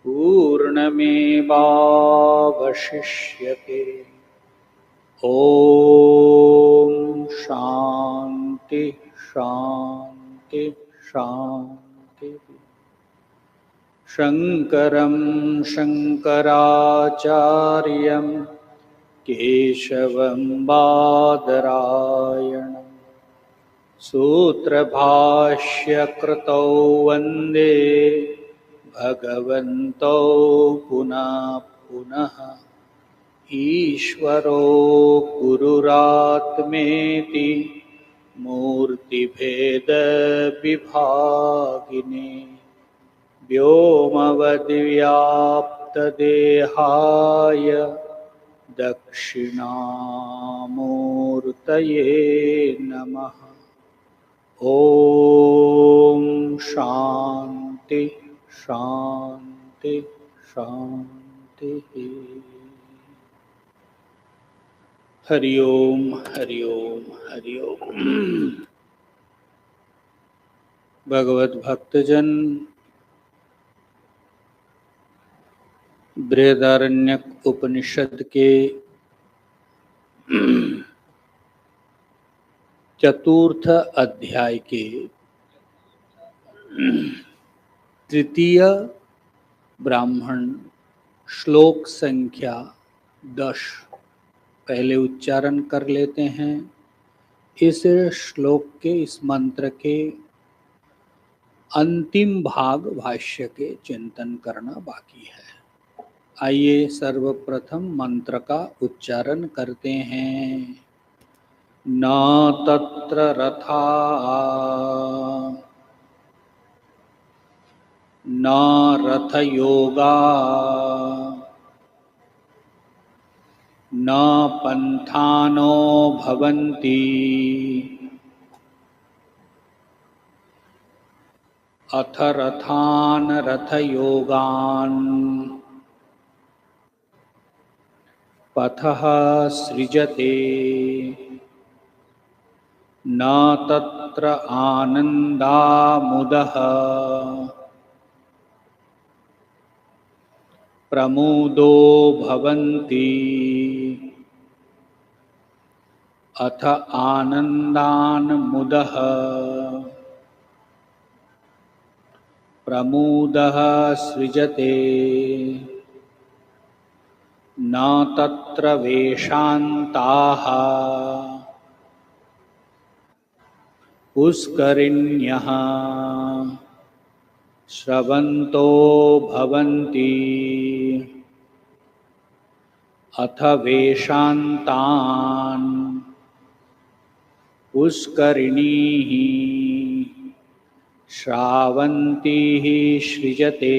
पूर्णमेवावशिष्यते। ॐ शान्ति शान्ति शान्ति। शङ्करं शङ्कराचार्यं केशवं बादरायणं सूत्रभाष्यकृतौ वन्दे भगवन्तौ पुनः पुनः। ईश्वरो गुरुरात्मेति मूर्तिभेदविभागिने व्योमवद्व्याप्तदेहाय दक्षिणामूर्तये नमः। ॐ शान्ति शान्ति शान्ति। हरि ओम हरि ओम हरि ओम। भगवत भक्तजन, बृहदारण्यक उपनिषद के चतुर्थ अध्याय के तृतीय ब्राह्मण श्लोक संख्या 10 पहले उच्चारण कर लेते हैं। इस श्लोक के, इस मंत्र के अंतिम भाग भाष्य के चिंतन करना बाकी है। आइए सर्वप्रथम मंत्र का उच्चारण करते हैं। न तत्र रथा न रथयोगा न पंथानो भवन्ति अथ रथान रथयोगान पथः सृजते न तत्र आनन्दामुदः प्रमुदो भवन्ति अथ आनन्दान्मुदः प्रमुदः सृजते न तत्र वेशान्ताः पुष्करिण्यः स्रवन्तो भवन्ति अथ वेशान्तान् पुष्करिणीः श्रावन्तीः सृजते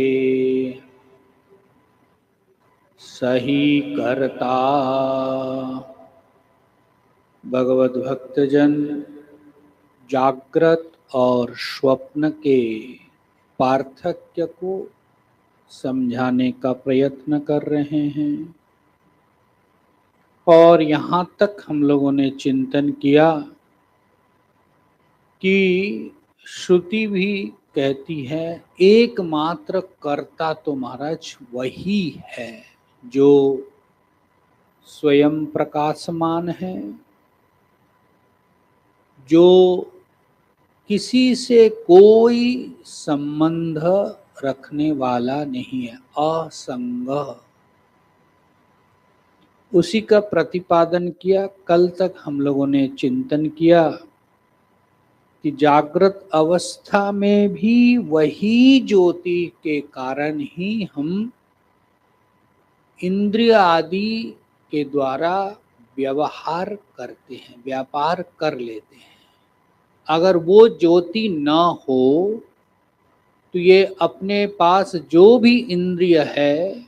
सही कर्ता। भगवत भक्तजन, जागृत और स्वप्न के पार्थक्य को समझाने का प्रयत्न कर रहे हैं। और यहाँ तक हम लोगों ने चिंतन किया कि श्रुति भी कहती है एकमात्र कर्ता तो महाराज वही है जो स्वयं प्रकाशमान है, जो किसी से कोई संबंध रखने वाला नहीं है, असंग। उसी का प्रतिपादन किया। कल तक हम लोगों ने चिंतन किया कि जागृत अवस्था में भी वही ज्योति के कारण ही हम इंद्रिय आदि के द्वारा व्यवहार करते हैं, व्यापार कर लेते हैं। अगर वो ज्योति न हो तो ये अपने पास जो भी इंद्रिय है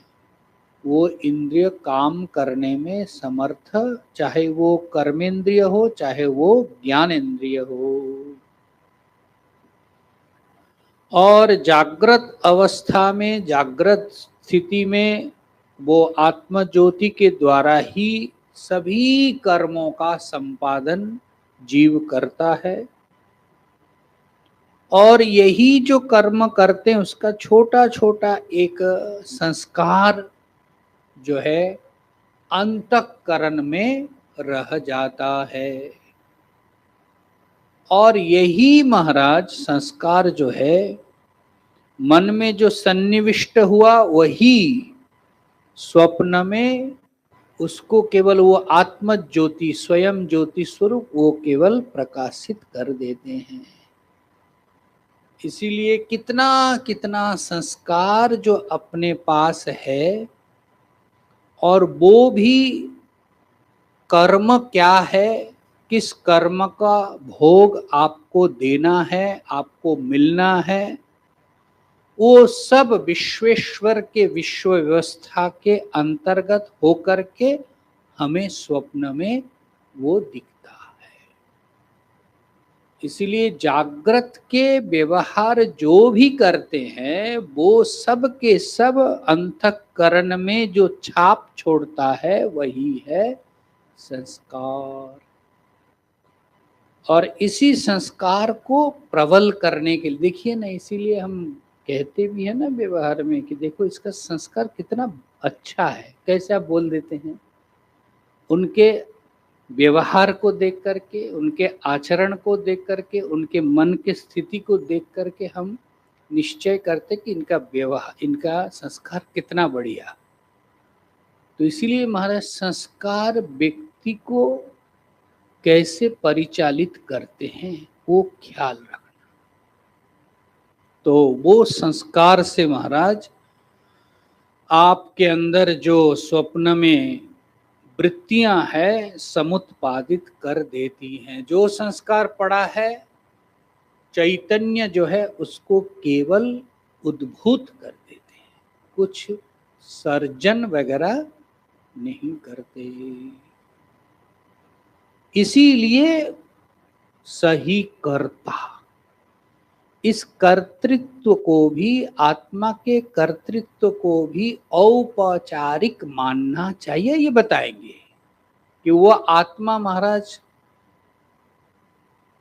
वो इंद्रिय काम करने में समर्थ, चाहे वो कर्मेंद्रिय हो चाहे वो ज्ञान इंद्रिय हो। और जागृत अवस्था में, जागृत स्थिति में वो आत्म ज्योति के द्वारा ही सभी कर्मों का संपादन जीव करता है। और यही जो कर्म करते हैं उसका छोटा छोटा एक संस्कार जो है अंतःकरण में रह जाता है। और यही महाराज संस्कार जो है मन में जो सन्निविष्ट हुआ वही स्वप्न में उसको केवल वो आत्म ज्योति स्वयं ज्योति स्वरूप वो केवल प्रकाशित कर देते हैं। इसीलिए कितना कितना संस्कार जो अपने पास है और वो भी कर्म क्या है, किस कर्म का भोग आपको देना है, आपको मिलना है, वो सब विश्वेश्वर के विश्व व्यवस्था के अंतर्गत होकर के हमें स्वप्न में वो दिखता है। इसलिए जागृत के व्यवहार जो भी करते हैं वो सब के सब अंतःकरण में जो छाप छोड़ता है वही है संस्कार। और इसी संस्कार को प्रबल करने के लिए देखिए ना, इसीलिए हम कहते भी है ना व्यवहार में कि देखो इसका संस्कार कितना अच्छा है। कैसे आप बोल देते हैं, उनके व्यवहार को देख करके, उनके आचरण को देख करके, उनके मन के स्थिति को देख करके हम निश्चय करते कि इनका व्यवहार, इनका संस्कार कितना बढ़िया। तो इसीलिए महाराज संस्कार व्यक्ति को कैसे परिचालित करते हैं वो ख्याल रखना। तो वो संस्कार से महाराज आपके अंदर जो स्वप्न में वृत्तियां है समुत्पादित कर देती हैं। जो संस्कार पड़ा है चैतन्य जो है उसको केवल उद्भूत कर देते हैं, कुछ सर्जन वगैरह नहीं करते। इसीलिए सही कर्ता, इस कर्तृत्व को भी, आत्मा के कर्तृत्व को भी औपचारिक मानना चाहिए। ये बताएंगे कि वो आत्मा महाराज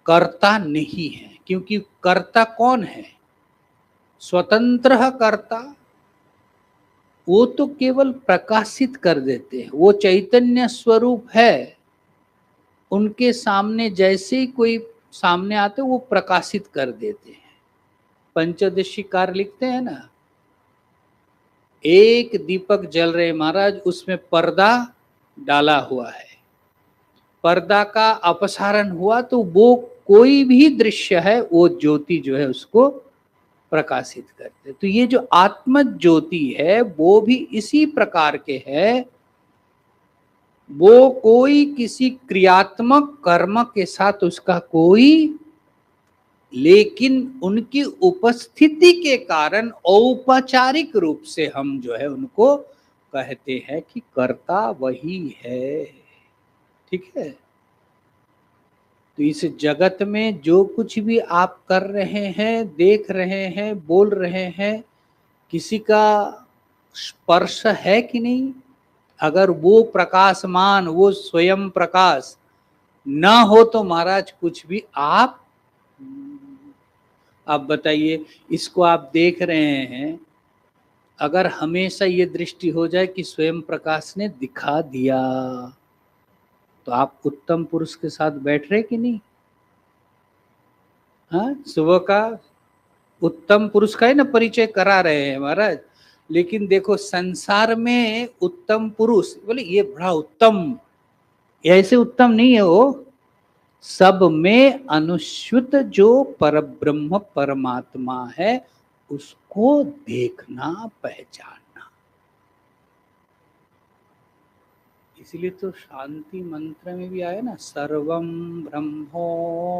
कर्ता नहीं है, क्योंकि कर्ता कौन है? स्वतंत्र कर्ता वो तो केवल प्रकाशित कर देते हैं, वो चैतन्य स्वरूप है। उनके सामने जैसे ही कोई सामने आते वो प्रकाशित कर देते हैं। पंचदशी कार्य लिखते हैं ना, एक दीपक जल रहे महाराज, उसमें पर्दा डाला हुआ है, पर्दा का अपसारण हुआ तो वो कोई भी दृश्य है वो ज्योति जो है उसको प्रकाशित करते। तो ये जो आत्म ज्योति है वो भी इसी प्रकार के है। वो कोई किसी क्रियात्मक कर्म के साथ उसका कोई, लेकिन उनकी उपस्थिति के कारण औपचारिक रूप से हम जो है उनको कहते हैं कि कर्ता वही है। ठीक है। तो इस जगत में जो कुछ भी आप कर रहे हैं, देख रहे हैं, बोल रहे हैं, किसी का स्पर्श है कि नहीं? अगर वो प्रकाशमान, वो स्वयं प्रकाश ना हो तो महाराज कुछ भी आप बताइए, इसको आप देख रहे हैं, अगर हमेशा ये दृष्टि हो जाए कि स्वयं प्रकाश ने दिखा दिया तो आप उत्तम पुरुष के साथ बैठ रहे कि नहीं? हाँ, सुबह का उत्तम पुरुष का ही ना परिचय करा रहे हैं महाराज। लेकिन देखो संसार में उत्तम पुरुष बोले ये बड़ा उत्तम, ऐसे उत्तम नहीं है वो। सब में अनुस्यूत जो परब्रह्म परमात्मा है उसको देखना, पहचानना। इसलिए तो शांति मंत्र में भी आया ना, सर्वम ब्रह्मोपनिषदम।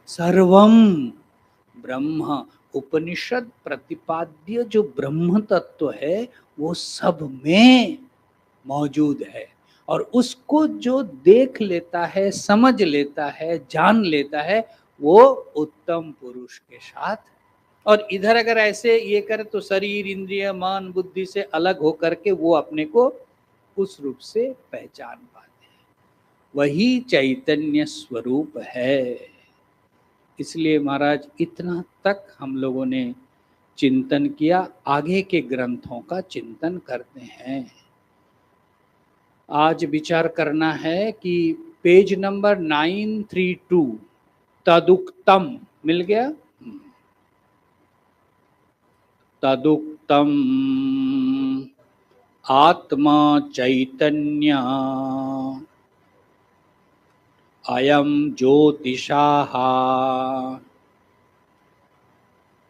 सर्वम ब्रह्म, उपनिषद प्रतिपाद्य जो ब्रह्म तत्व है वो सब में मौजूद है। और उसको जो देख लेता है, समझ लेता है, जान लेता है, वो उत्तम पुरुष के साथ। और इधर अगर ऐसे ये करे तो शरीर, इंद्रिय, मन, बुद्धि से अलग होकर के वो अपने को उस रूप से पहचान पाते हैं। वही चैतन्य स्वरूप है। इसलिए महाराज इतना तक हम लोगों ने चिंतन किया। आगे के ग्रंथों का चिंतन करते हैं। आज विचार करना है कि पेज नंबर 932 तदुक्तम मिल गया। तदुक्तम आत्मा चैतन्य अयम ज्योतिषाः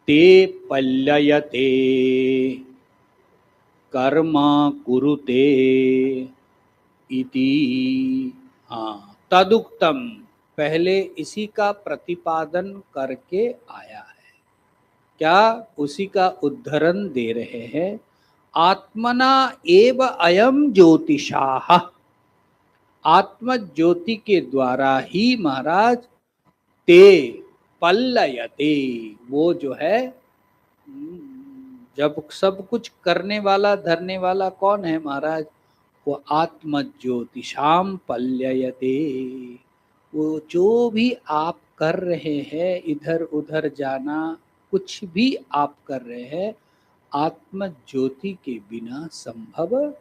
ते पल्लयते कर्म कुरुते इति। हाँ, तदुक्तम पहले इसी का प्रतिपादन करके आया है। क्या? उसी का उद्धरण दे रहे हैं। आत्मना एव अयम ज्योतिषाः, आत्म ज्योति के द्वारा ही महाराज ते पल्लयते, वो जो है जब सब कुछ करने वाला धरने वाला कौन है महाराज? वो आत्म ज्योतिषाम पल्लयते। वो जो भी आप कर रहे हैं, इधर उधर जाना, कुछ भी आप कर रहे हैं, आत्म ज्योति के बिना संभव।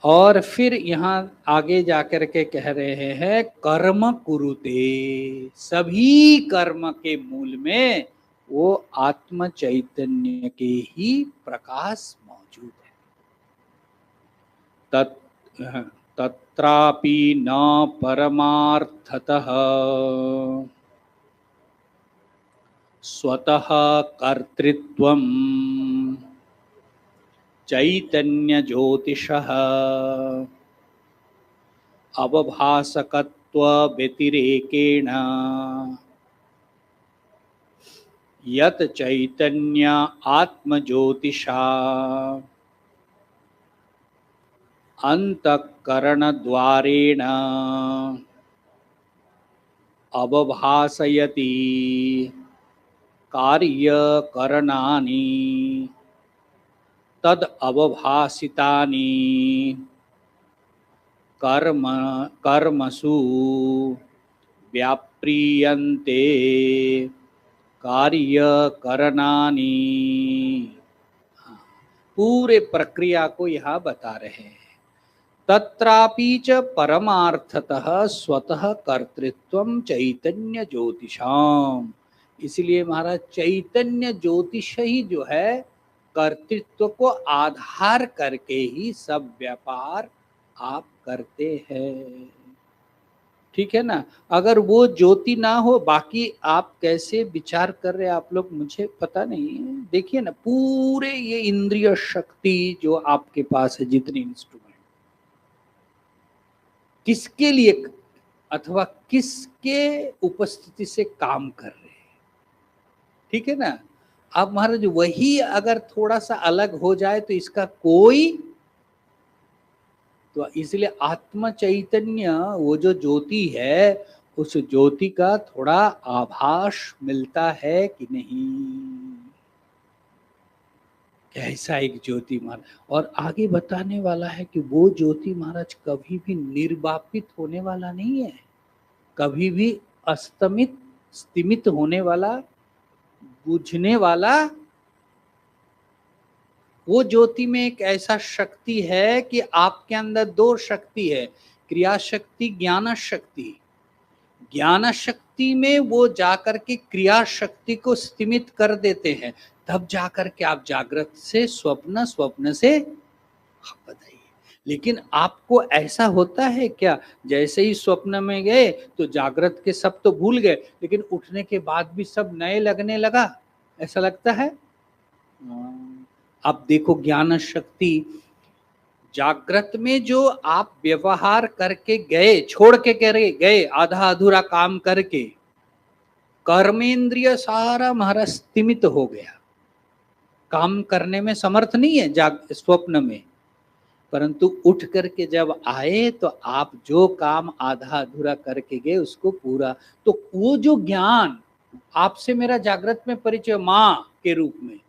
और फिर यहाँ आगे जाकर के कह रहे हैं कर्म कुरुते, सभी कर्म के मूल में वो आत्म चैतन्य के ही प्रकाश मौजूद है। तत्रापि न परमार्थतः स्वतः कर्तृत्वं चैतन्य ज्योतिषः अवभासकत्व व्यतिरेकेण यत् चैतन्य आत्मज्योतिषा अंतःकरणद्वारेण अवभासयति कार्यकरणानि तद अवभासितानि कर्मसु व्याप्रियन्ते कार्यकरणानि। पूरे प्रक्रिया को यहाँ बता रहे हैं। तत्रापि च परमार्थतः स्वतः कर्तृत्वं चैतन्य ज्योतिषाम, इसलिए महाराज चैतन्य ज्योतिष ही जो है कर्तृत्व को आधार करके ही सब व्यापार आप करते हैं। ठीक है ना? अगर वो ज्योति ना हो, बाकी आप कैसे विचार कर रहे हैं आप लोग, मुझे पता नहीं है। देखिए ना, पूरे ये इंद्रिय शक्ति जो आपके पास है, जितने इंस्ट्रूमेंट, किसके लिए अथवा किसके उपस्थिति से काम कर रहे हैं? ठीक है ना? अब महाराज वही अगर थोड़ा सा अलग हो जाए तो इसका कोई, तो इसलिए आत्म चैतन्य वो जो ज्योति है, उस ज्योति का थोड़ा आभास मिलता है कि नहीं? कैसा एक ज्योति महाराज, और आगे बताने वाला है कि वो ज्योति महाराज कभी भी निर्वापित होने वाला नहीं है, कभी भी स्तिमित होने वाला, बुझने वाला। वो ज्योति में एक ऐसा शक्ति है कि आपके अंदर दो शक्ति है, क्रिया शक्ति, ज्ञान शक्ति। ज्ञान शक्ति में वो जाकर के क्रिया शक्ति को स्तिमित कर देते हैं, तब जाकर के आप जागृत से स्वप्न, स्वप्न से बताइए। लेकिन आपको ऐसा होता है क्या, जैसे ही स्वप्न में गए तो जागृत के सब तो भूल गए, लेकिन उठने के बाद भी सब नए लगने लगा, ऐसा लगता है? अब देखो, ज्ञान शक्ति जागृत में जो आप व्यवहार करके गए, छोड़ के गए आधा अधूरा काम करके, कर्मेंद्रिय सारा हमारा स्तिमित हो गया, काम करने में समर्थ नहीं है स्वप्न में। परंतु उठ करके जब आए तो आप जो काम आधा अधूरा करके गए उसको पूरा, तो वो जो ज्ञान आपसे मेरा जागृत में परिचय माँ के रूप में,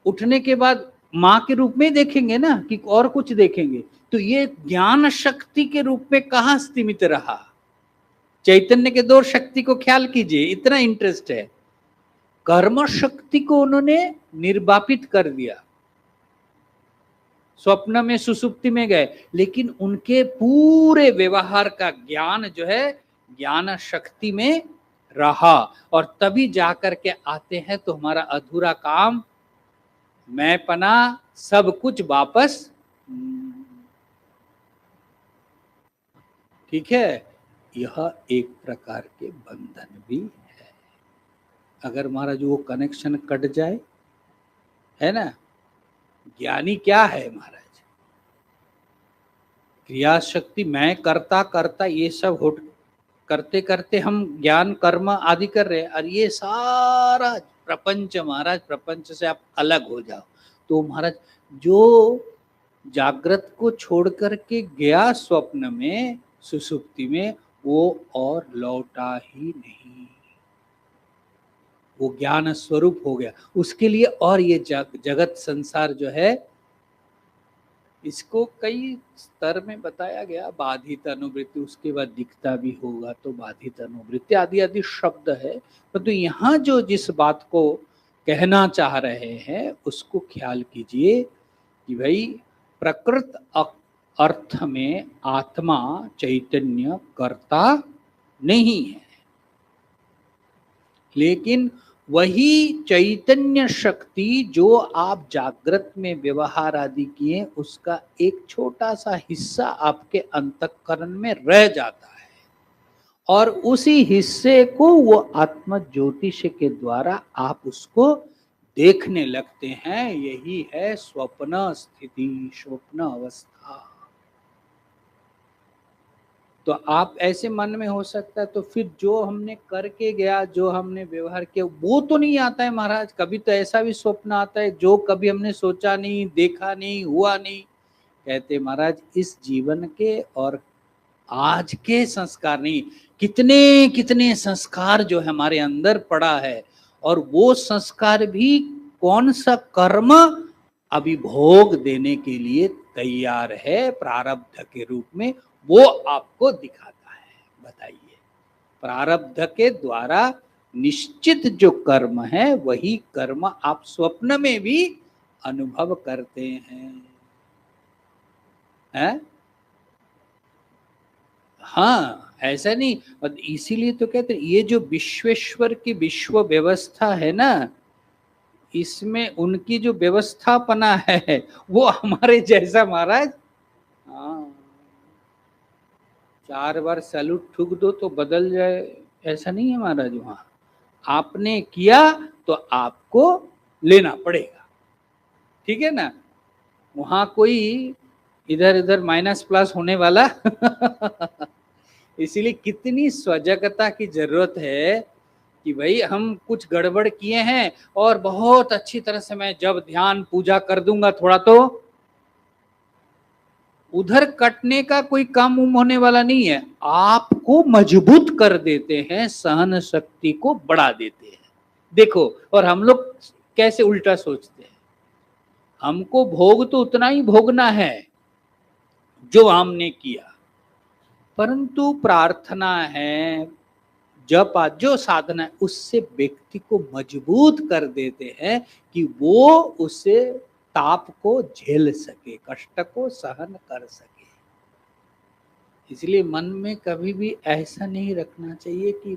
उठने के बाद माँ के रूप में देखेंगे ना कि और कुछ देखेंगे, तो ये ज्ञान शक्ति के रूप में कहाँ सीमित रहा। चैतन्य के दो शक्ति को ख्याल कीजिए, इतना इंटरेस्ट है। कर्म शक्ति को उन्होंने निर्वापित कर दिया, स्वप्न में सुसुप्ति में गए, लेकिन उनके पूरे व्यवहार का ज्ञान जो है ज्ञान शक्ति में रहा, और तभी जाकर के आते हैं तो हमारा अधूरा काम, मैं पना, सब कुछ वापस। ठीक है, यह एक प्रकार के बंधन भी है। अगर महाराज वो कनेक्शन कट जाए, है ना, ज्ञानी क्या है महाराज, क्रिया शक्ति, मैं करता करता ये सब हो करते करते हम ज्ञान कर्म आदि कर रहे हैं, और ये सारा प्रपंच महाराज, प्रपंच से आप अलग हो जाओ तो महाराज जो जागृत को छोड़ करके गया स्वप्न में सुसुप्ति में, वो और लौटा ही नहीं, वो ज्ञान स्वरूप हो गया उसके लिए। और ये जगत संसार जो है, इसको कई स्तर में बताया गया, बाधित अनुवृत्ति, उसके बाद दिखता भी होगा तो बाधित अनुवृत्ति आदि आदि शब्द है, परंतु यहाँ जो जिस बात को कहना चाह रहे हैं उसको ख्याल कीजिए कि भाई प्रकृत अर्थ में आत्मा चैतन्य कर्ता नहीं है, लेकिन वही चैतन्य शक्ति जो आप जागृत में व्यवहार आदि किए, उसका एक छोटा सा हिस्सा आपके अंतःकरण में रह जाता है, और उसी हिस्से को वो आत्म ज्योतिष के द्वारा आप उसको देखने लगते हैं। यही है स्वप्न स्थिति, स्वप्न अवस्था। तो आप ऐसे मन में हो सकता है, तो फिर जो हमने करके गया, जो हमने व्यवहार किया, वो तो नहीं आता है महाराज। कभी तो ऐसा भी स्वप्न आता है जो कभी हमने सोचा नहीं, देखा नहीं, हुआ नहीं। कहते महाराज इस जीवन के और आज के संस्कार नहीं, कितने कितने संस्कार जो हमारे अंदर पड़ा है, और वो संस्कार भी कौन सा कर्म अभी भोग देने के लिए तैयार है प्रारब्ध के रूप में, वो आपको दिखाता है। बताइए, प्रारब्ध के द्वारा निश्चित जो कर्म है वही कर्म आप स्वप्न में भी अनुभव करते हैं, है? हाँ, ऐसा नहीं। और इसीलिए तो कहते ये जो विश्वेश्वर की विश्व व्यवस्था है ना, इसमें उनकी जो व्यवस्थापना है वो हमारे जैसा महाराज, हाँ, 4 बार सैल्यूट ठुक दो तो बदल जाए, ऐसा नहीं है महाराज। वहां आपने किया तो आपको लेना पड़ेगा, ठीक है ना। वहां कोई इधर इधर माइनस प्लस होने वाला इसीलिए कितनी सजगता की जरूरत है कि भाई हम कुछ गड़बड़ किए हैं और बहुत अच्छी तरह से मैं जब ध्यान पूजा कर दूंगा थोड़ा, तो उधर कटने का कोई काम होने वाला नहीं है, आपको मजबूत कर देते हैं, सहन शक्ति को बढ़ा देते हैं। देखो, और हम लोग कैसे उल्टा सोचते हैं, हमको भोग तो उतना ही भोगना है जो हमने किया, परंतु प्रार्थना है, जप जो साधना है, उससे व्यक्ति को मजबूत कर देते हैं कि वो उसे ताप को झेल सके, कष्ट को सहन कर सके। इसलिए मन में कभी भी ऐसा नहीं रखना चाहिए कि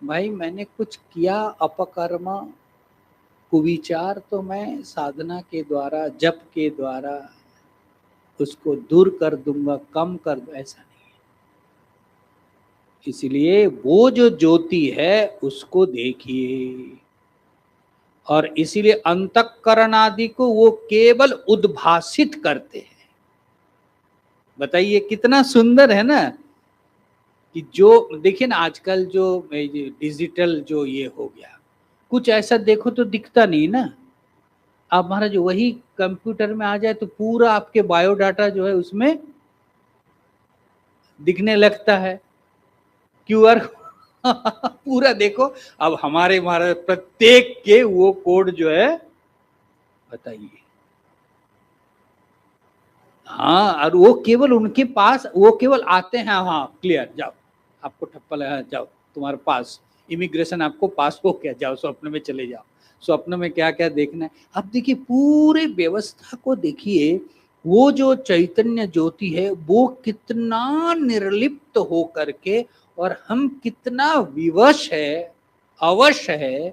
भाई मैंने कुछ किया अपकर्म कुविचार, तो मैं साधना के द्वारा, जप के द्वारा उसको दूर कर दूंगा, कम कर दूंगा, ऐसा नहीं। इसलिए वो जो ज्योति है उसको देखिए, और इसीलिए अंतःकरण आदि को वो केवल उद्भासित करते हैं। बताइए कितना सुंदर है ना, कि जो देखिए ना आजकल जो डिजिटल जो ये हो गया, कुछ ऐसा देखो तो दिखता नहीं ना। अब महाराज वही कंप्यूटर में आ जाए तो पूरा आपके बायोडाटा जो है उसमें दिखने लगता है, क्यूआर पूरा देखो। अब हमारे प्रत्येक के वो कोड जो है, बताइए हाँ, और वो केवल उनके पास, वो केवल आते हैं, हाँ क्लियर जाओ, आपको ठप्पा लगा, जाओ तुम्हारे पास इमिग्रेशन आपको पास हो गया, जाओ स्वप्न में चले जाओ। स्वप्न में क्या क्या देखना है। अब देखिए पूरे व्यवस्था को देखिए, वो जो चैतन्य ज्योति है वो कितना निर्लिप्त हो करके, और हम कितना विवश है, अवश्य है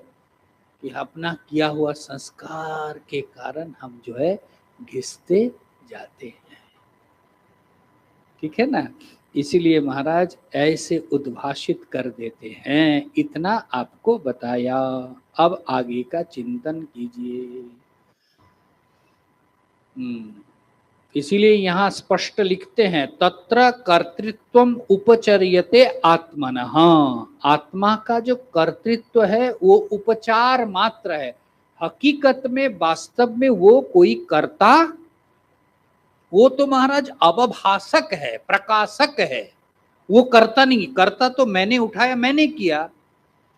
कि अपना किया हुआ संस्कार के कारण हम जो है घिसते जाते हैं। ठीक है ना। इसीलिए महाराज ऐसे उद्भाषित कर देते हैं, इतना आपको बताया, अब आगे का चिंतन कीजिए। इसीलिए यहाँ स्पष्ट लिखते हैं, तत्र कर्तृत्वम उपचर्यते आत्मनः। आत्मा का जो कर्तृत्व है वो उपचार मात्र है, हकीकत में वास्तव में वो कोई कर्ता, वो तो महाराज अवभाषक है, प्रकाशक है, वो करता नहीं। करता तो मैंने उठाया, मैंने किया,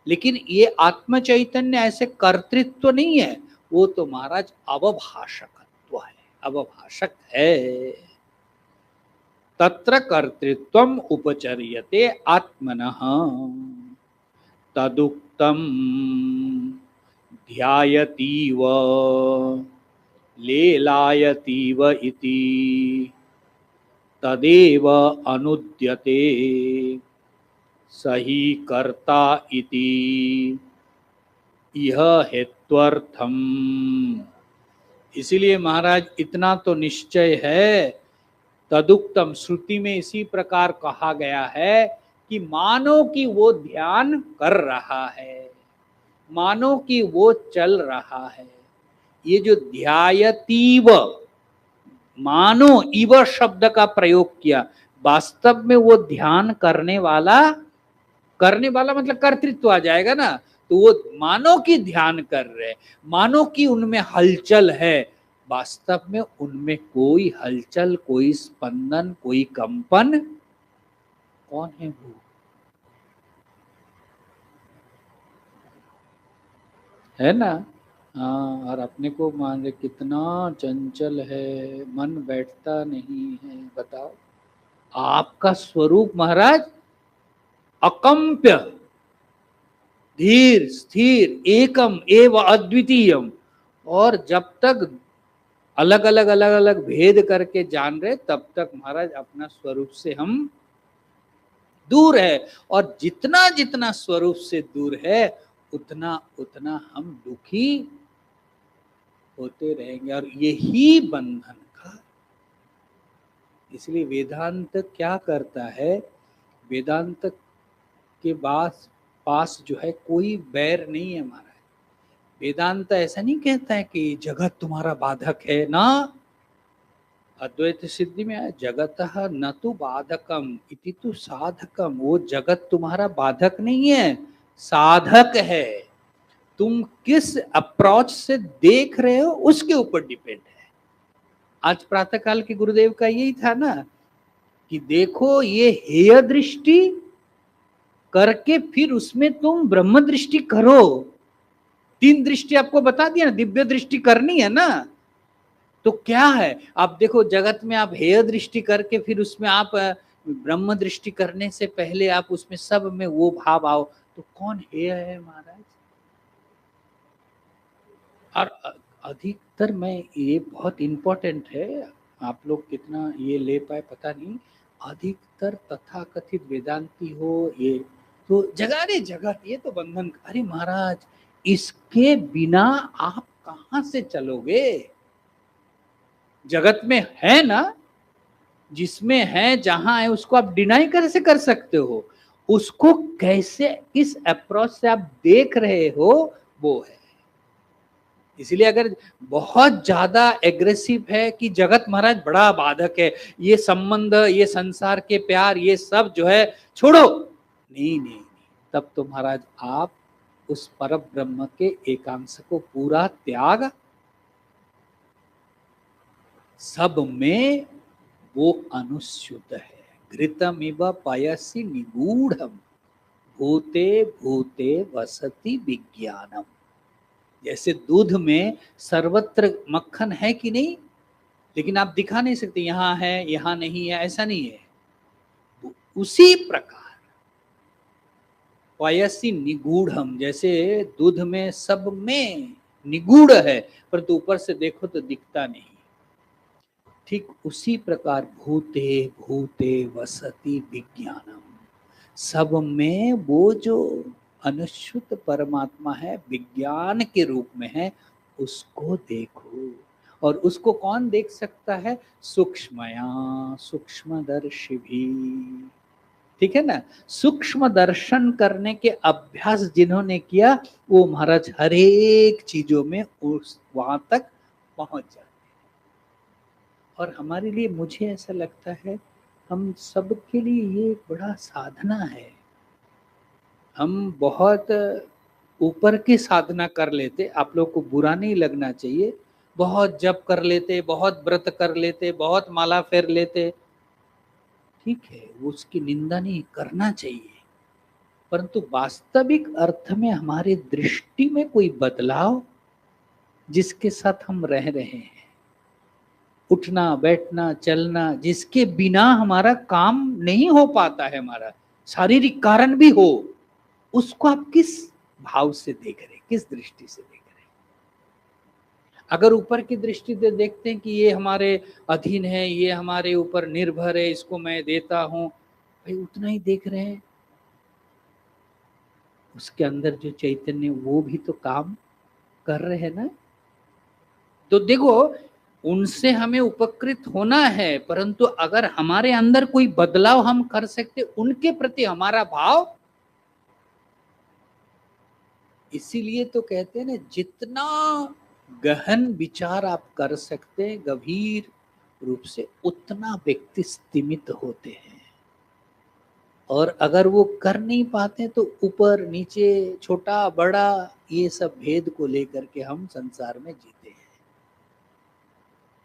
लेकिन ये आत्म चैतन्य ऐसे कर्तृत्व नहीं है, वो तो महाराज अवभाषकत्व है, अवभाषक है। तत्र कर्तृत्वम उपचर्यते आत्मनः तदुक्तम ध्यायतीव लेलायतीव इति तदेव अनुद्यते सही कर्ता इति यह हेत्वर्थम। इसीलिए महाराज इतना तो निश्चय है, तदुक्तम श्रुति में इसी प्रकार कहा गया है कि मानो कि वो ध्यान कर रहा है, मानो कि वो चल रहा है। ये जो ध्यायतीव, मानो इव शब्द का प्रयोग किया, वास्तव में वो ध्यान करने वाला, करने वाला मतलब कर्तृत्व आ जाएगा ना, तो वो मानो कि ध्यान कर रहे, मानो कि उनमें हलचल है, वास्तव में उनमें कोई हलचल, कोई स्पंदन, कोई कंपन, कौन है वो? है ना। हाँ, और अपने को मान रहे कितना चंचल है, मन बैठता नहीं है। बताओ, आपका स्वरूप महाराज अकम्प्य, धीर स्थिर, एकम एव अद्वितीयम। और जब तक अलग अलग भेद करके जान रहे, तब तक महाराज अपना स्वरूप से हम दूर है, और जितना जितना स्वरूप से दूर है, उतना उतना हम दुखी होते रहेंगे, और यही बंधन का। इसलिए वेदांत क्या करता है, वेदांत के पास जो है कोई बैर नहीं है हमारा। वेदांत ऐसा नहीं कहता है कि जगत तुम्हारा बाधक है ना, अद्वैत सिद्धि में है, जगतः न तो बाधकम इति तो साधकम। वो जगत तुम्हारा बाधक नहीं है, साधक है। तुम किस अप्रोच से देख रहे हो उसके ऊपर डिपेंड है। आज प्रातः काल के गुरुदेव का यही था ना, कि देखो ये हेय दृष्टि करके फिर उसमें तुम ब्रह्म दृष्टि करो। 3 दृष्टि आपको बता दिया ना, दिव्य दृष्टि करनी है ना, तो क्या है, आप देखो जगत में आप हेय दृष्टि करके फिर उसमें आप ब्रह्म दृष्टि करने से पहले आप उसमें सब में वो भाव आओ, तो कौन हेय है महाराज? और अधिकतर में ये बहुत इंपॉर्टेंट है, आप लोग कितना ये ले पाए पता नहीं, अधिकतर तथाकथित वेदांती हो ये तो जगा रे जगत, ये तो बंधन। अरे महाराज, इसके बिना आप कहां से चलोगे? जगत में है ना, जिसमें है, जहां है, उसको आप डिनाई कैसे कर सकते हो? उसको कैसे, किस अप्रोच से आप देख रहे हो, वो है। इसलिए अगर बहुत ज्यादा एग्रेसिव है कि जगत महाराज बड़ा बाधक है, ये संबंध, ये संसार के प्यार, ये सब जो है छोड़ो, नहीं नहीं नहीं, तब तो महाराज आप उस परम ब्रह्म के एकांश को पूरा त्याग, सब में वो अनुस्युत है। घृतमिव पयसि निगूढ़म भूते भूते वसति विज्ञानम। जैसे दूध में सर्वत्र मक्खन है कि नहीं, लेकिन आप दिखा नहीं सकते यहाँ है यहाँ नहीं है, ऐसा नहीं है। उसी प्रकार वयसी निगूढ़म, जैसे दूध में सब में निगूढ़ है परंतु ऊपर से देखो तो दिखता नहीं, ठीक उसी प्रकार भूते भूते वसति विज्ञानम, सब में वो जो अनुश्रुत परमात्मा है विज्ञान के रूप में है, उसको देखो। और उसको कौन देख सकता है? सूक्ष्मया सूक्ष्मदर्शी भी, ठीक है ना। सूक्ष्म दर्शन करने के अभ्यास जिन्होंने किया वो महाराज हर एक चीजों में उस वहां तक पहुंच जाते हैं। और हमारे लिए, मुझे ऐसा लगता है, हम सबके लिए ये एक बड़ा साधना है। हम बहुत ऊपर की साधना कर लेते, आप लोग को बुरा नहीं लगना चाहिए, बहुत जप कर लेते, बहुत व्रत कर लेते, बहुत माला फेर लेते, ठीक है, उसकी निंदा नहीं करना चाहिए, परंतु वास्तविक अर्थ में हमारे दृष्टि में कोई बदलाव जिसके साथ हम रह रहे हैं, उठना बैठना चलना, जिसके बिना हमारा काम नहीं हो पाता है, हमारा शारीरिक कारण भी हो, उसको आप किस भाव से देख रहे, किस दृष्टि से देख रहे? अगर ऊपर की दृष्टि से देखते हैं कि ये हमारे अधीन है, ये हमारे ऊपर निर्भर है, इसको मैं देता हूं, भाई उतना ही देख रहे हैं, उसके अंदर जो चैतन्य वो भी तो काम कर रहे हैं ना। तो देखो, उनसे हमें उपकृत होना है, परंतु अगर हमारे अंदर कोई बदलाव हम कर सकते, उनके प्रति हमारा भाव, इसीलिए तो कहते हैं ना, जितना गहन विचार आप कर सकते हैं गंभीर रूप से, उतना व्यक्ति स्तिमित होते हैं। और अगर वो कर नहीं पाते तो ऊपर नीचे छोटा बड़ा ये सब भेद को लेकर के हम संसार में जीते हैं।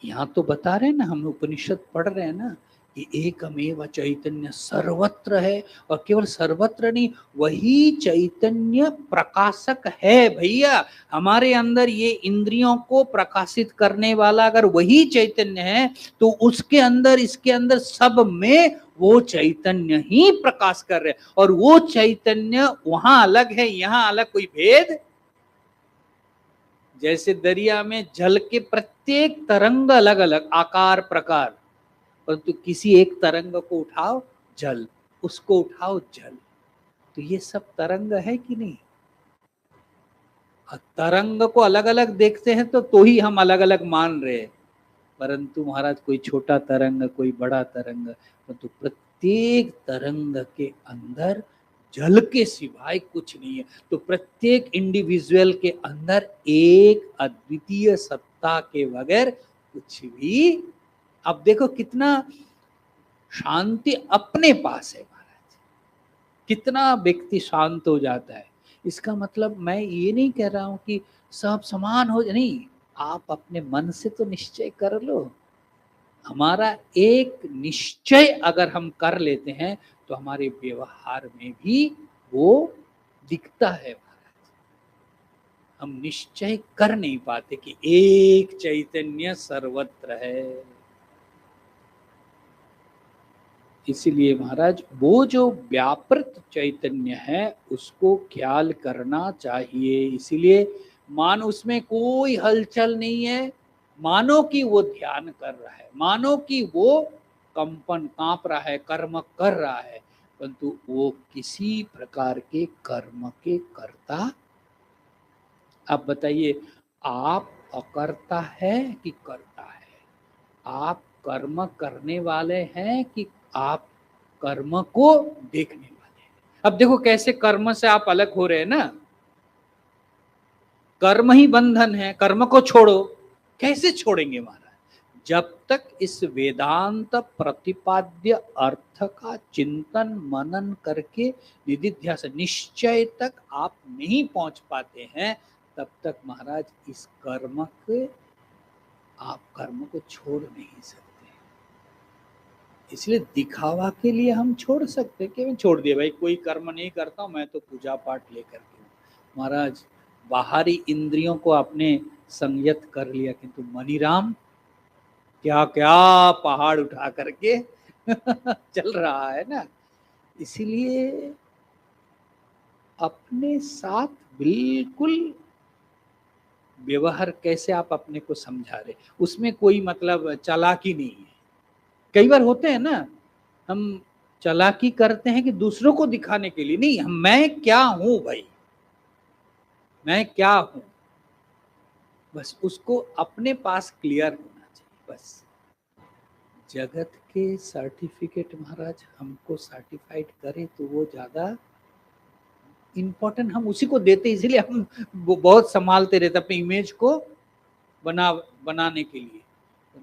यहाँ तो बता रहे हैं ना, हम उपनिषद पढ़ रहे हैं ना कि एकमेव चैतन्य सर्वत्र है, और केवल सर्वत्र नहीं, वही चैतन्य प्रकाशक है भैया। हमारे अंदर ये इंद्रियों को प्रकाशित करने वाला अगर वही चैतन्य है तो उसके अंदर, इसके अंदर सब में वो चैतन्य ही प्रकाश कर रहे, और वो चैतन्य वहां अलग है यहाँ अलग, कोई भेद। जैसे दरिया में जल के प्रत्येक तरंग अलग अलग आकार प्रकार, परंतु किसी एक तरंग को उठाओ जल, उसको उठाओ जल, तो ये सब तरंग है कि नहीं? तरंग को अलग अलग देखते हैं तो ही हम अलग अलग मान रहे हैं, परंतु महाराज कोई छोटा तरंग कोई बड़ा तरंग, परंतु प्रत्येक तरंग के अंदर जल के सिवाय कुछ नहीं है। तो प्रत्येक इंडिविजुअल के अंदर एक अद्वितीय सत्ता के बगैर कुछ भी। अब देखो कितना शांति अपने पास है महाराज, कितना व्यक्ति शांत हो जाता है। इसका मतलब मैं ये नहीं कह रहा हूं कि सब समान हो, नहीं, आप अपने मन से तो निश्चय कर लो। हमारा एक निश्चय अगर हम कर लेते हैं तो हमारे व्यवहार में भी वो दिखता है महाराज। हम निश्चय कर नहीं पाते कि एक चैतन्य सर्वत्र है। इसीलिए महाराज वो जो व्यापृत चैतन्य है उसको ख्याल करना चाहिए। इसीलिए मानो उसमें कोई हलचल नहीं है, मानो कि वो ध्यान कर रहा है, मानो कि वो कंपन कांप रहा है, कर्म कर रहा है, परंतु वो किसी प्रकार के कर्म के कर्ता। आप बताइए, आप अकर्ता है कि कर्ता है? आप कर्म करने वाले हैं कि आप कर्म को देखने वाले हैं? अब देखो कैसे कर्म से आप अलग हो रहे हैं ना, कर्म ही बंधन है, कर्म को छोड़ो, कैसे छोड़ेंगे महाराज? जब तक इस वेदांत प्रतिपाद्य अर्थ का चिंतन मनन करके निधिध्यास निश्चय तक आप नहीं पहुंच पाते हैं, तब तक महाराज इस कर्म के, आप कर्म को छोड़ नहीं सकते। इसलिए दिखावा के लिए हम छोड़ सकते कि मैं छोड़ दिया भाई, कोई कर्म नहीं करता हूं, मैं तो पूजा पाठ लेकर के। महाराज बाहरी इंद्रियों को आपने संयत कर लिया, किंतु मनीराम क्या क्या पहाड़ उठा करके चल रहा है ना। इसीलिए अपने साथ बिल्कुल व्यवहार कैसे आप अपने को समझा रहे, उसमें कोई मतलब चालाकी नहीं है। कई बार होते हैं ना, हम चालाकी करते हैं कि दूसरों को दिखाने के लिए, नहीं, मैं क्या हूं भाई, मैं क्या हूं, बस उसको अपने पास क्लियर होना चाहिए। बस जगत के सर्टिफिकेट महाराज हमको सर्टिफाइड करे तो वो ज्यादा इम्पोर्टेंट हम उसी को देते, इसीलिए हम बहुत संभालते रहते अपनी इमेज को बनाने के लिए।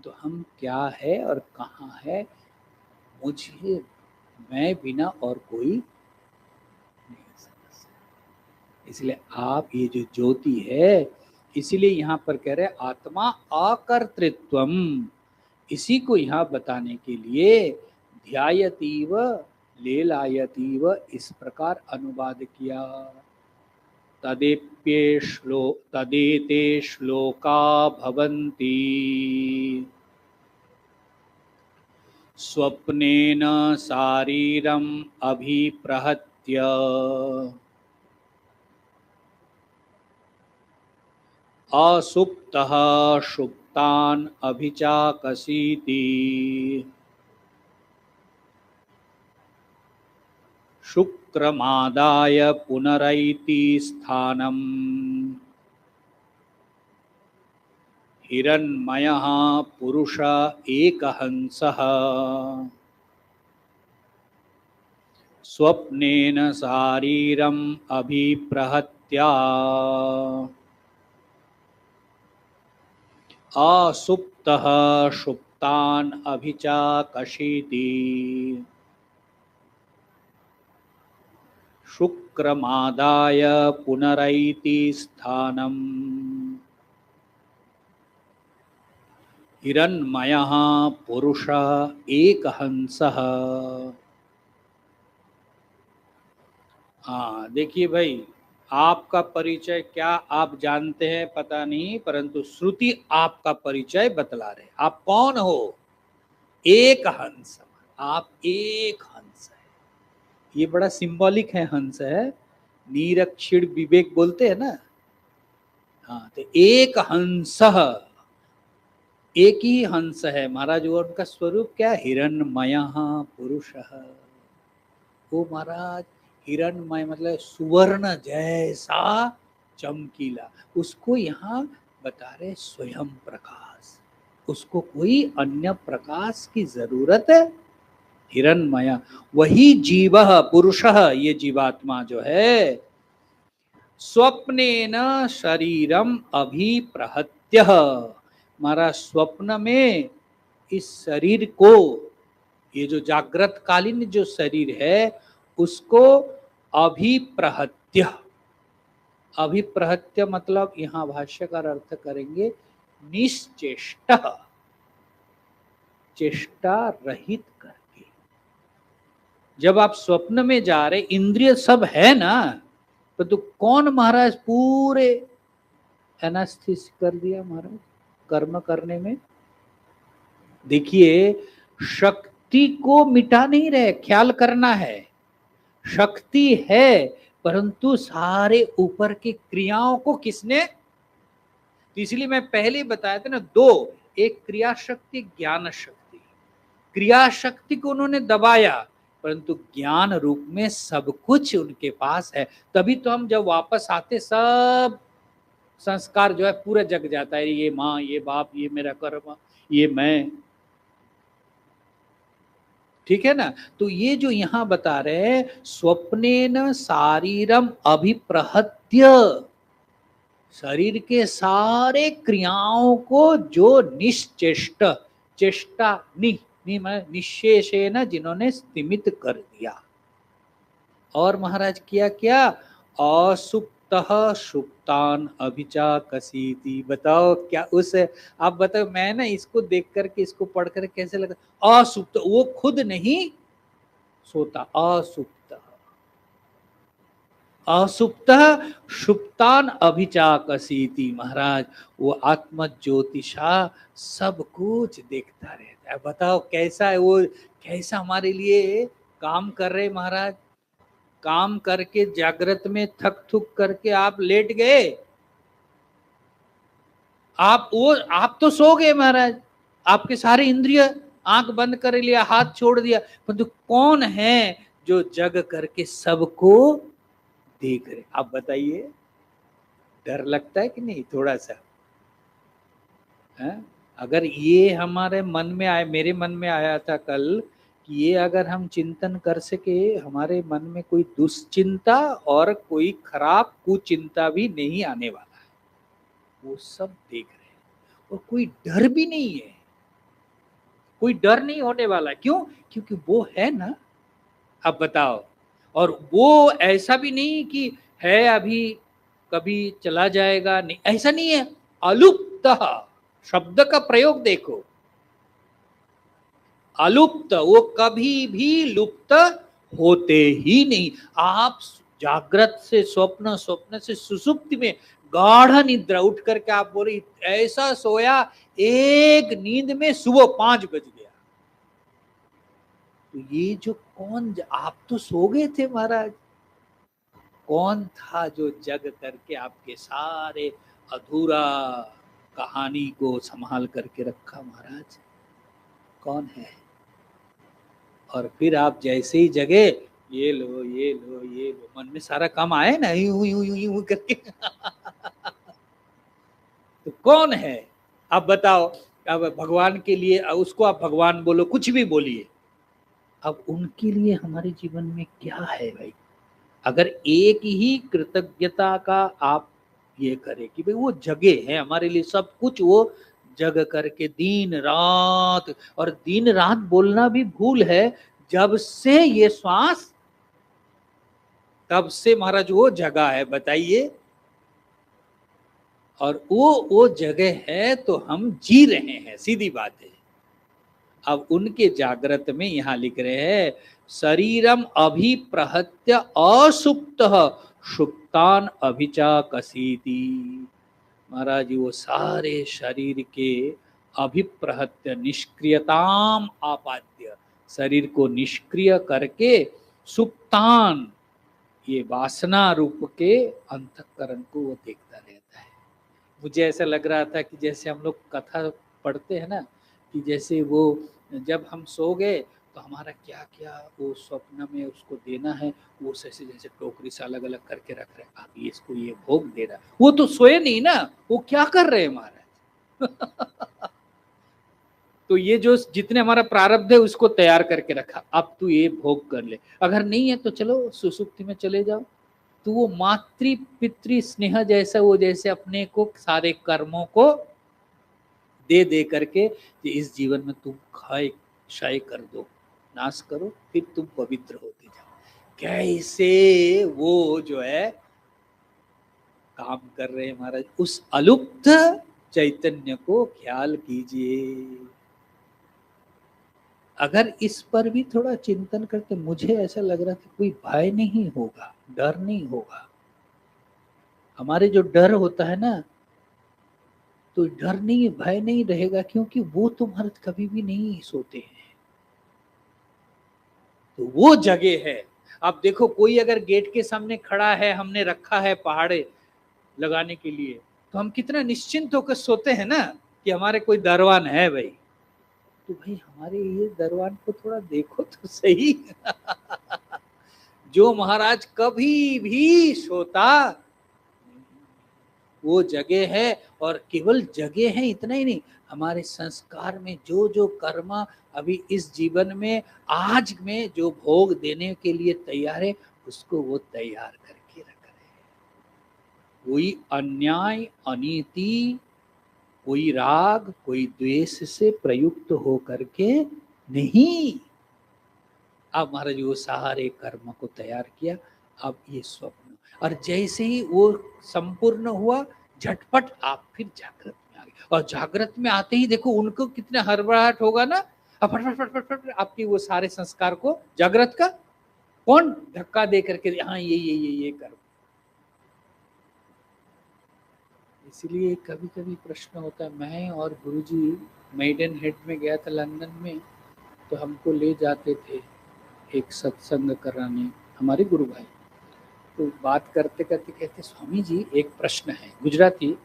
तो हम क्या है और कहाँ है, मुझे, मैं बिना और कोई नहीं समझ सकता। इसलिए आप ये जो ज्योति है, इसीलिए यहाँ पर कह रहे आत्मा अकर्तृत्वम, इसी को यहाँ बताने के लिए ध्यायतीव लेलायतीव इस प्रकार अनुवाद किया। तदेते श्लोका भवन्ति स्वप्नेन शारीरम अभिप्रहत्य असुप्तः सुप्तान् अभिचाकसीति शुक्रमादाय पुनरैति स्थानम् हिरण्मयः पुरुष एकहंसः स्वप्नेन शारीरम् अभिप्रहत्या असुप्तः सुप्तान् अभिचाकषीति शुक्रमादाय पुनरैति स्थानम् हिरण्मयः पुरुष एकहंसः। हाँ देखिए भाई, आपका परिचय क्या आप जानते हैं पता नहीं, परंतु श्रुति आपका परिचय बतला रहे, आप कौन हो, एक हंस, आप एक हंस है। ये बड़ा सिंबॉलिक है, हंस है, निरक्षीण विवेक बोलते हैं ना। हाँ, तो एक हंस, एक ही हंस है महाराज। वो उनका स्वरूप क्या, हिरण्मयः पुरुषः। वो महाराज हिरण्मय मतलब सुवर्ण जैसा चमकीला, उसको यहाँ बता रहे स्वयं प्रकाश, उसको कोई अन्य प्रकाश की जरूरत है। हिरण्मय वही जीव पुरुष, ये जीवात्मा जो है, स्वप्नेन शरीरम अभिप्रहत्य, हमारा स्वप्न में इस शरीर को, ये जो जागृत कालीन जो शरीर है उसको अभिप्रहत्य, अभिप्रहत्य मतलब यहां भाष्यकार अर्थ करेंगे निश्चेष्ट, चेष्टा रहित करके। जब आप स्वप्न में जा रहे, इंद्रिय सब है ना, तो कौन महाराज पूरे एनास्थीस कर दिया महाराज कर्म करने में। देखिए शक्ति को मिटा नहीं रहे, ख्याल करना है, शक्ति है, परंतु सारे ऊपर की क्रियाओं को किसने, तो इसलिए मैं पहले बताया था ना, दो, एक क्रिया शक्ति, ज्ञान शक्ति। क्रिया शक्ति को उन्होंने दबाया, परंतु ज्ञान रूप में सब कुछ उनके पास है। तभी तो हम जब वापस आते सब संस्कार जो है पूरा जग जाता है, ये माँ, ये बाप, ये मेरा कर्म, ये मैं, ठीक है ना। तो ये जो यहां बता रहे हैं स्वप्नेन शारीरम अभिप्रहत्य, शरीर के सारे क्रियाओं को जो निश्चेष्ट, चेष्टा निशेषेण जिन्होंने स्तिमित कर दिया। और महाराज किया क्या, असुप्त सुप्तान अभिचाकसीति। बताओ क्या उस, आप बताओ, मैं ना इसको देख करके, इसको पढ़ कर कैसे लगता, असुप्त, वो खुद नहीं सोता, असुप्त, असुप्तः सुप्तान अभिचाकसीति। महाराज वो आत्म ज्योतिषा सब कुछ देखता रहता है। बताओ कैसा है वो, कैसा हमारे लिए काम कर रहे महाराज। काम करके जागृत में थक थुक करके आप लेट गए, आप तो सो गए महाराज, आपके सारे इंद्रिय आंख बंद कर लिया, हाथ छोड़ दिया, परंतु कौन है जो जग करके सबको देख रहे? आप बताइए, डर लगता है कि नहीं थोड़ा सा? है? अगर ये हमारे मन में आए, मेरे मन में आया था कल कि ये अगर हम चिंतन कर सके, हमारे मन में कोई दुश्चिंता और कोई खराब कुचिंता भी नहीं आने वाला है, वो सब देख रहे हैं। और कोई डर भी नहीं है, कोई डर नहीं होने वाला। क्यों? क्योंकि वो है ना। अब बताओ, और वो ऐसा भी नहीं कि है अभी कभी चला जाएगा, नहीं, ऐसा नहीं है। अलुप्त शब्द का प्रयोग देखो, अलुप्त, वो कभी भी लुप्त होते ही नहीं। आप जागृत से स्वप्न, स्वप्न से सुसुप्ति में, गाढ़ निद्रा, उठ करके आप बोले ऐसा सोया, एक नींद में सुबह 5 बज गया। तो ये जो कौन, आप तो सो गए थे महाराज, कौन था जो जग करके आपके सारे अधूरा कहानी को संभाल करके रखा महाराज? कौन है? और फिर आप जैसे ही जगे, ये लो ये लो ये लो, मन में सारा काम आए ना, यूं यूं यूं यूं करके। तो कौन है? अब बताओ, अब भगवान के लिए उसको आप भगवान बोलो, कुछ भी बोलिए, अब उनके लिए हमारे जीवन में क्या है भाई? अगर एक ही कृतज्ञता का आप ये करें कि भाई वो जगे हैं हमारे लिए सब कुछ, वो जग करके दिन रात, और दिन रात बोलना भी भूल है, जब से ये श्वास तब से महाराज वो जगह है, बताइए। और वो जगह है तो हम जी रहे हैं, सीधी बात है। अब उनके जागृत में यहां लिख रहे हैं, शरीरम अभिप्रहत्य असुप्त सुप्तान अभिचाकसीति। महाराज जी वो सारे शरीर के अभिप्रहत्य, निष्क्रियताम आपाद्य, शरीर को निष्क्रिय करके, सुप्तान, ये वासना रूप के अंतःकरण को वो देखता रहता है। मुझे ऐसा लग रहा था कि जैसे हम लोग कथा पढ़ते हैं ना, कि जैसे वो जब हम सो गए तो हमारा क्या क्या वो स्वप्न में उसको देना है, वो जैसे जैसे टोकरी से अलग अलग करके रख रहे हैं, अब इसको ये भोग दे रहा है। वो तो सोए नहीं ना, वो क्या कर रहे हैं महाराज? तो ये जो जितने हमारा प्रारब्ध है उसको तैयार करके रखा, अब तू ये भोग कर ले, अगर नहीं है तो चलो सुसुप्ति में चले जाओ। तो वो मातृ पितृ स्नेह जैसा, वो जैसे अपने को सारे कर्मों को दे करके कि इस जीवन में तुम खाए क्षय कर दो, नाश करो, फिर तुम पवित्र होते जाओ। कैसे वो जो है काम कर रहे हैं महाराज, उस अलुप्त चैतन्य को ख्याल कीजिए। अगर इस पर भी थोड़ा चिंतन करते, मुझे ऐसा लग रहा था कोई भय नहीं होगा, डर नहीं होगा। हमारे जो डर होता है ना, तो डर नहीं, भय नहीं रहेगा, क्योंकि वो तो महाराज कभी भी नहीं सोते हैं। तो वो जगह है। आप देखो, कोई अगर गेट के सामने खड़ा है, हमने रखा है पहाड़े लगाने के लिए, तो हम कितना निश्चिंत होकर सोते हैं ना कि हमारे कोई दरवान है भाई। तो भाई हमारे ये दरवान को थोड़ा देखो तो सही। जो महाराज कभी भी सोता, वो जगह है। और केवल जगह है इतना ही नहीं, हमारे संस्कार में जो जो कर्म अभी इस जीवन में आज में जो भोग देने के लिए तैयार है, उसको वो तैयार करके रख रहे हैं। कोई अन्याय अनीति, कोई राग, कोई द्वेष से प्रयुक्त हो करके नहीं। अब महाराज वो सारे कर्म को तैयार किया। अब ये स्वप्न, और जैसे ही वो संपूर्ण हुआ, झटपट आप फिर जागृत में आ गए। और जागृत में आते ही देखो उनको कितना हड़बड़ाहट होगा ना, अब फट फट फट फट आपकी वो सारे संस्कार को जागृत का कौन धक्का दे करके, हाँ ये कर। इसलिए कभी कभी प्रश्न होता है। मैं और गुरुजी मेडन हेड में गया था लंदन में, तो हमको ले जाते थे एक सत्संग कराने हमारे गुरु भाई। तो बात करते करते कहते, स्वामी जी एक प्रश्न है, गुजराती,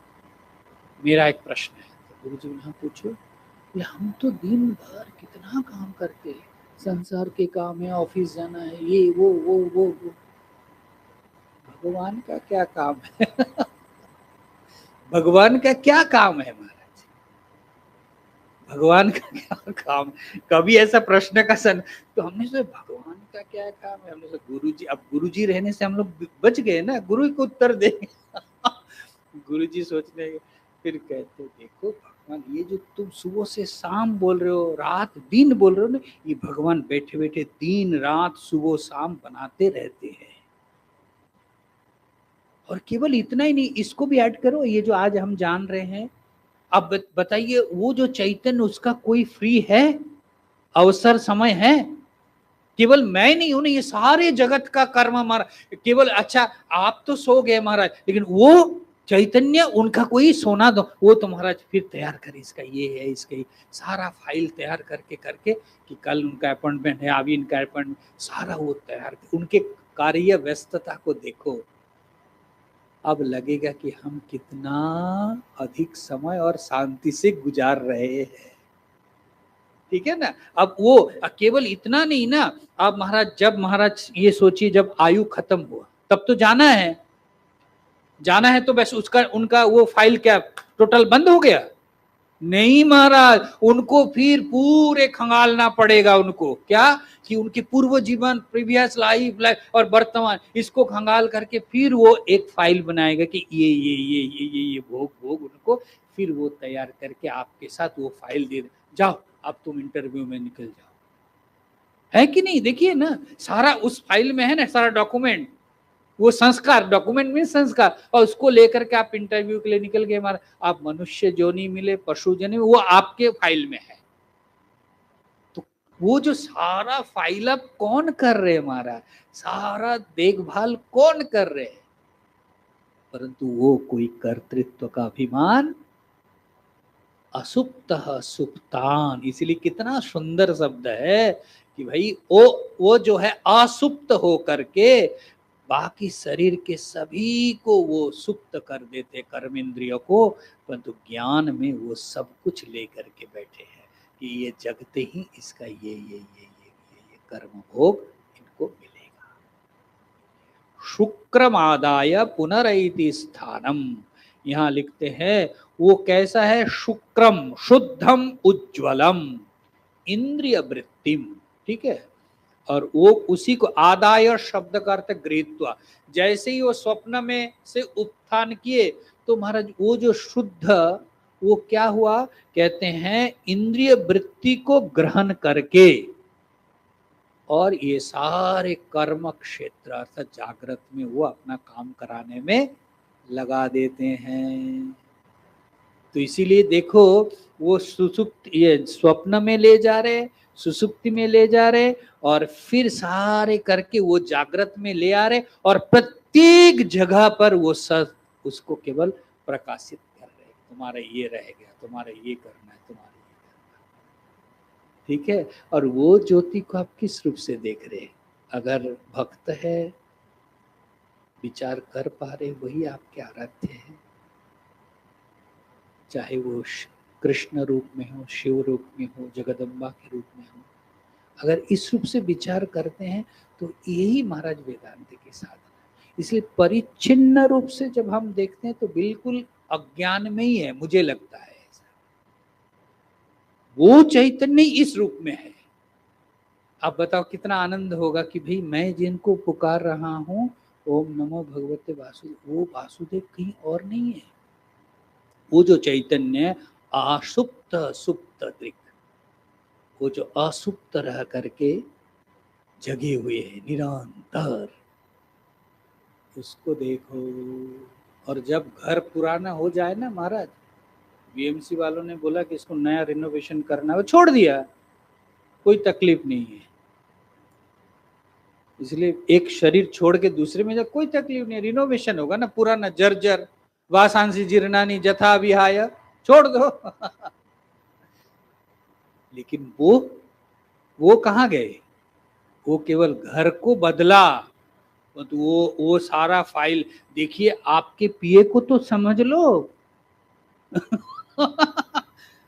मेरा एक प्रश्न है। तो गुरु जी यहाँ पूछो। बोले हम तो दिन भर कितना काम करते हैं, संसार के काम है, ऑफिस जाना है, ये वो। भगवान का क्या काम है? भगवान का क्या काम है महाराज? भगवान का क्या काम? कभी ऐसा प्रश्न का तो हमने सोचा भगवान का क्या काम है, हमने सोचा गुरुजी, अब गुरुजी रहने से हम लोग बच गए ना, गुरु को उत्तर देंगे। गुरुजी सोचने, फिर कहते देखो भगवान, ये जो तुम सुबह से शाम बोल रहे हो, रात दिन बोल रहे हो ना, ये भगवान बैठे बैठे दिन रात सुबह शाम बनाते रहते हैं। और केवल इतना ही नहीं, इसको भी ऐड करो, ये जो आज हम जान रहे हैं। अब बताइए, वो जो चैतन्य, उसका कोई फ्री है, अवसर, समय है? केवल मैं नहीं हूं ना, ये सारे जगत का कर्म हमारा। केवल अच्छा आप तो सो गए महाराज, लेकिन वो चैतन्य, उनका कोई सोना दो, वो तो महाराज फिर तैयार करे, इसका ये है, इसका ये, सारा फाइल तैयार करके करके कि कल उनका अपॉइंटमेंट है, अभी इनका अपॉइंटमेंट, सारा वो तैयार। उनके कार्य व्यस्तता को देखो। अब लगेगा कि हम कितना अधिक समय और शांति से गुजार रहे हैं, ठीक है ना। अब वो केवल इतना नहीं ना, अब महाराज, जब महाराज ये सोचिए, जब आयु खत्म हुआ तब तो जाना है तो बस उसका, उनका वो फाइल क्या टोटल बंद हो गया? नहीं महाराज, उनको फिर पूरे खंगालना पड़ेगा। उनको क्या कि उनके पूर्व जीवन, प्रीवियस लाइफ और वर्तमान, इसको खंगाल करके फिर वो एक फाइल बनाएगा कि ये भोग उनको, फिर वो तैयार करके आपके साथ वो फाइल दे, जाओ अब तुम इंटरव्यू में निकल जाओ। है कि नहीं? देखिए ना, सारा उस फाइल में है ना, सारा डॉक्यूमेंट, वो संस्कार, डॉक्यूमेंट में संस्कार, और उसको लेकर के आप इंटरव्यू के लिए निकल गए महाराज। आप मनुष्य जोनी मिले, पशु जोनी, वो आपके फाइल में है। तो वो जो सारा फाइल अब कौन कर रहे हैं महाराज, सारा देखभाल कौन कर रहे हैं? परंतु वो कोई कर्तृत्व का अभिमान, असुप्त सुप्तान, इसीलिए कितना सुंदर शब्द है कि भाई वो जो है असुप्त हो करके बाकी शरीर के सभी को वो सुप्त कर देते, कर्मेंद्रियों को, परंतु ज्ञान में वो सब कुछ लेकर के बैठे हैं कि ये जगते ही इसका ये कर्म भोग इनको मिलेगा। शुक्रमादाय पुनरैति स्थानम, यहाँ लिखते हैं वो कैसा है? शुक्रम, शुद्धम उज्ज्वलम, इंद्रिय वृत्तिम, ठीक है। और वो उसी को आदाय शब्द का अर्थ गृहीत्वा, जैसे ही वो स्वप्न में से उत्थान किए तो महाराज वो जो शुद्ध, वो क्या हुआ? कहते हैं इंद्रिय वृत्ति को ग्रहण करके, और ये सारे कर्म क्षेत्र अर्थात जागृत में वो अपना काम कराने में लगा देते हैं। तो इसीलिए देखो, वो सुसुप्त, ये स्वप्न में ले जा रहे, सुसुप्ति में ले जा रहे, और फिर सारे करके वो जागृत में ले आ रहे, और प्रत्येक जगह पर वो सब उसको केवल प्रकाशित कर रहे, तुम्हारा ये रह गया, तुम्हारा ये करना है, तुम्हारा ये करना है, ठीक है। और वो ज्योति को आप किस रूप से देख रहे? अगर भक्त है, विचार कर पा रहे, वही आपके आराध्य है। चाहे वो कृष्ण रूप में हो, शिव रूप में हो, जगदम्बा के रूप में हो, अगर इस रूप से विचार करते हैं तो यही महाराज वेदांत के साधन है। इसलिए परिच्छिन्न रूप से जब हम देखते हैं तो बिल्कुल अज्ञान में ही है, मुझे लगता है ऐसा। वो चैतन्य इस रूप में है। आप बताओ कितना आनंद होगा कि भाई मैं जिनको पुकार रहा हूं, ओम नमो भगवते वासुदेव, वो वासुदेव कहीं और नहीं है। वो जो चैतन्य असुप्त सुप्त दृक्, वो जो असुप्त रह करके जगे हुए हैं निरंतर, उसको देखो। और जब घर पुराना हो जाए ना महाराज, बीएमसी वालों ने बोला कि इसको नया रिनोवेशन करना है, वो छोड़ दिया, कोई तकलीफ नहीं है। इसलिए एक शरीर छोड़ के दूसरे में जब कोई तकलीफ नहीं, रिनोवेशन होगा ना, पुराना जर्जर वासांसी जीर्णानि जथा विहाय, छोड़ दो। लेकिन वो कहाँ गए? वो केवल घर को बदला, तो वो सारा फाइल देखिए, आपके पीए को तो समझ लो।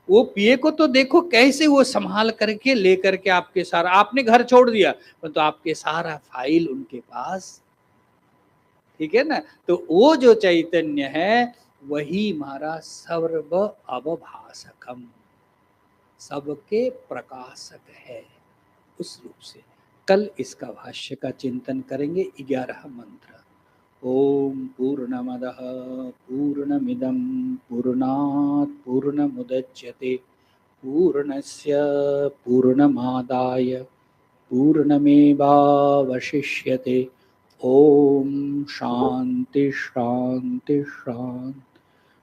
वो पीए को तो देखो कैसे वो संभाल करके लेकर के आपके सारा, आपने घर छोड़ दिया तो आपके सारा फाइल उनके पास, ठीक है ना। तो वो जो चैतन्य है वही हमारा सर्व अवभासकम, सबके प्रकाशक है उस रूप से। कल इसका भाष्य का चिंतन करेंगे। 11 मंत्र। ओम पूर्णमदः पूर्णमिदं पूर्णात् पूर्णमुदच्यते पूर्णस्य पूर्णमादाय पूर्णमेवावशिष्यते। ओम शांति शांति शांति।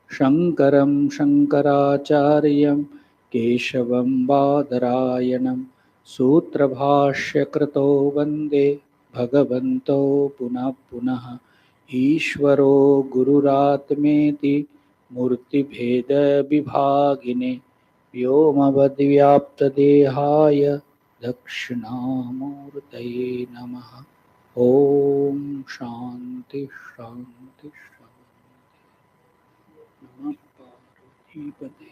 शंकरं शंकराचार्यं केशवं बादरायणं सूत्रभाष्यकृतो वन्दे भगवन्तो पुनः पुनः। ईश्वरो गुरुरात्मेति मूर्तिभेदविभागिने व्योमवद्व्याप्तदेहाय दक्षिणामूर्तये नमः। ओम शांति शांति शांति। नमः पार्वतीपते।